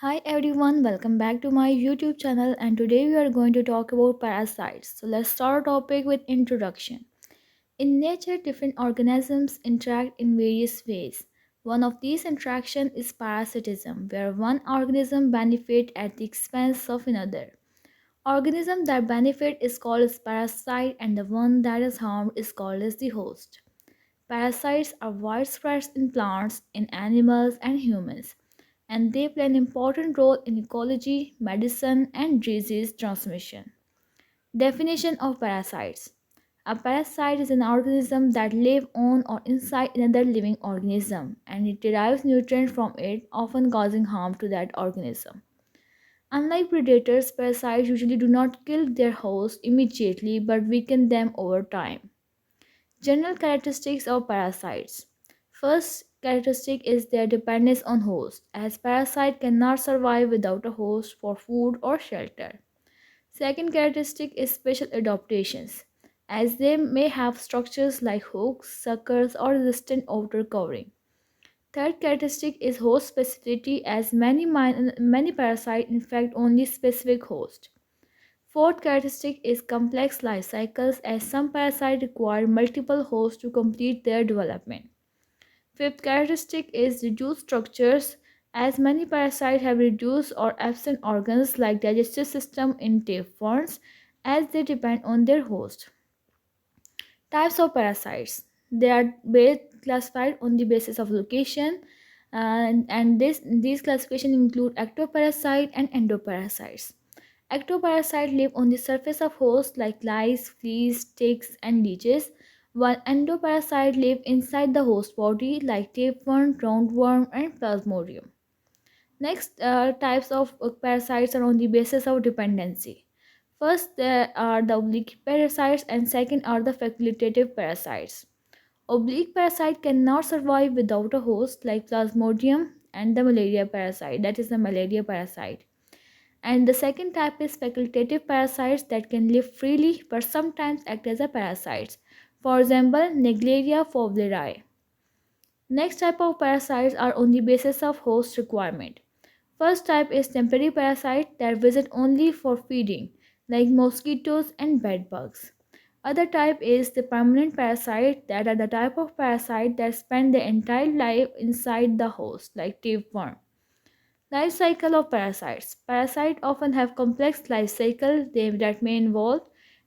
Hi everyone, welcome back to my YouTube channel and today we are going to talk about parasites. So let's start our topic with introduction. In nature, different organisms interact in various ways. One of these interactions is parasitism, where one organism benefits at the expense of another. Organism that benefit is called as parasite and the one that is harmed is called as the host. Parasites are widespread in plants, in animals, and humans, and they play an important role in ecology, medicine, and disease transmission. Definition of parasites. A parasite is an organism that lives on or inside another living organism and it derives nutrients from it, often causing harm to that organism. Unlike predators, parasites usually do not kill their host immediately but weaken them over time. General characteristics of parasites. First characteristic is their dependence on host, as parasite cannot survive without a host for food or shelter. Second characteristic is special adaptations, as they may have structures like hooks, suckers, or resistant outer covering. Third characteristic is host specificity, as many parasites infect only specific host. Fourth characteristic is complex life cycles, as some parasites require multiple hosts to complete their development. Fifth characteristic is reduced structures, as many parasites have reduced or absent organs like digestive system in tapeworms, as they depend on their host. Types of parasites. They are classified on the basis of location, these classification include ectoparasite and endoparasites. Ectoparasites live on the surface of hosts like lice, fleas, ticks, and leeches, while endoparasites live inside the host body like tapeworm, roundworm, and plasmodium. Next, types of parasites are on the basis of dependency. First, there are the oblique parasites, and second are the facultative parasites. Oblique parasite cannot survive without a host like plasmodium and the malaria parasite, that is the malaria parasite. And the second type is facultative parasites that can live freely but sometimes act as a parasites. For example, Naegleria fowleri. Next type of parasites are on the basis of host requirement. First type is temporary parasite that visit only for feeding, like mosquitoes and bedbugs. Other type is the permanent parasite that are the type of parasite that spend their entire life inside the host, like tapeworm. Life cycle of parasites. Parasites often have complex life cycle that may involve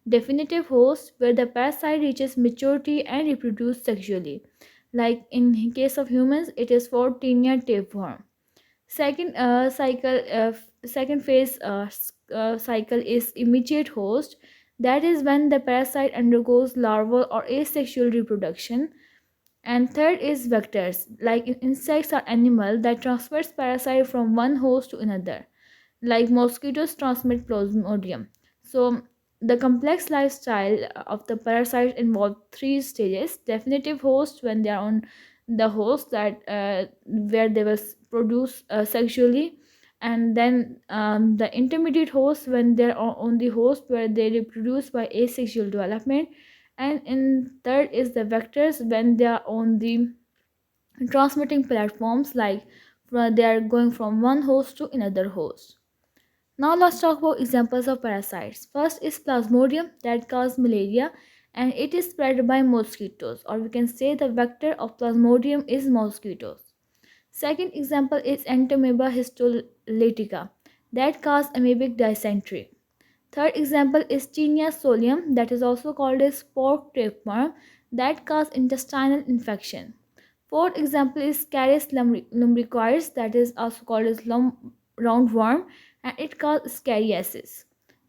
definitive host where the parasite reaches maturity and reproduce sexually. Like in case of humans, it is for tinea tapeworm. Second phase cycle is immediate host. That is when the parasite undergoes larval or asexual reproduction, and third is vectors, like insects or animal that transfers parasite from one host to another, like mosquitoes transmit plasmodium. So the complex lifestyle of the parasite involve three stages: definitive host, when they are on the host that where they will produce sexually, and then the intermediate host when they are on the host where they reproduce by asexual development, and in third is the vectors when they are on the transmitting platforms, like they are going from one host to another host. Now let's talk about examples of parasites. First is Plasmodium that causes malaria, and it is spread by mosquitoes, or we can say the vector of Plasmodium is mosquitoes. Second example is Entamoeba histolytica that cause amoebic dysentery. Third example is Taenia solium that is also called as pork tapeworm that cause intestinal infection. Fourth example is Caris lumbricoides that is also called as roundworm and it causes scariasis.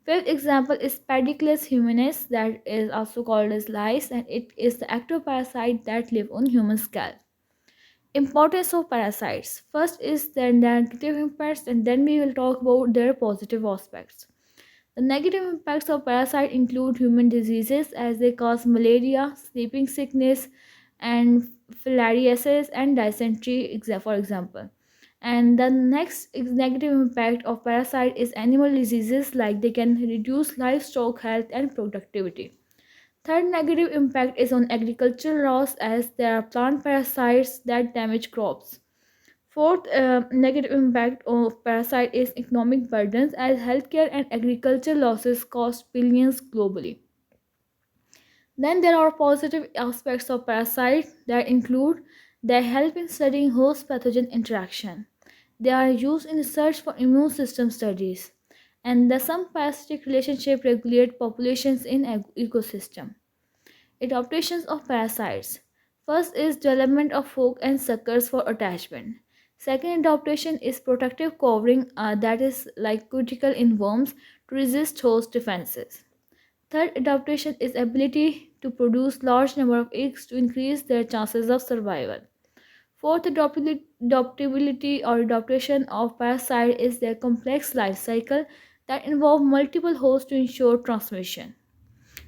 Fifth example is Pedicles humanis that is also called as lice and it is the ectoparasite that live on human scalp. Importance of parasites. First is their negative impacts and then we will talk about their positive aspects. The negative impacts of parasites include human diseases as they cause malaria, sleeping sickness, and filariasis and dysentery, for example. And the next negative impact of parasite is animal diseases like they can reduce livestock health and productivity. Third negative impact is on agricultural loss as there are plant parasites that damage crops. Fourth, negative impact of parasite is economic burdens as healthcare and agriculture losses cost billions globally. Then there are positive aspects of parasites that include they help in studying host pathogen interaction. They are used in research for immune system studies, and the some parasitic relationship regulate populations in ecosystem. Adaptations of parasites. First is development of hook and suckers for attachment. Second adaptation is protective covering that is like cuticle in worms to resist host defenses. Third adaptation is ability to produce large number of eggs to increase their chances of survival. Fourth adaptability or adaptation of parasite is their complex life cycle that involve multiple hosts to ensure transmission.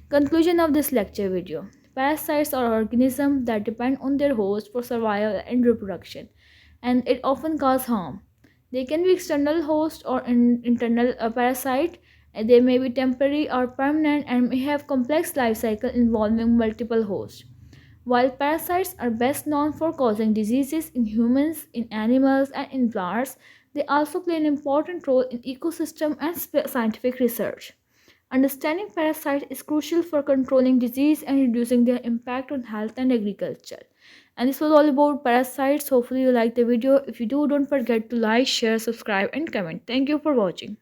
Conclusion of this lecture video. Parasites are organisms that depend on their host for survival and reproduction, and it often cause harm. They can be external host or internal parasite, and they may be temporary or permanent and may have complex life cycle involving multiple hosts. While parasites are best known for causing diseases in humans, in animals, and in plants, they also play an important role in ecosystem and scientific research. Understanding parasites is crucial for controlling disease and reducing their impact on health and agriculture. And this was all about parasites. Hopefully, you liked the video. If you do, don't forget to like, share, subscribe, and comment. Thank you for watching.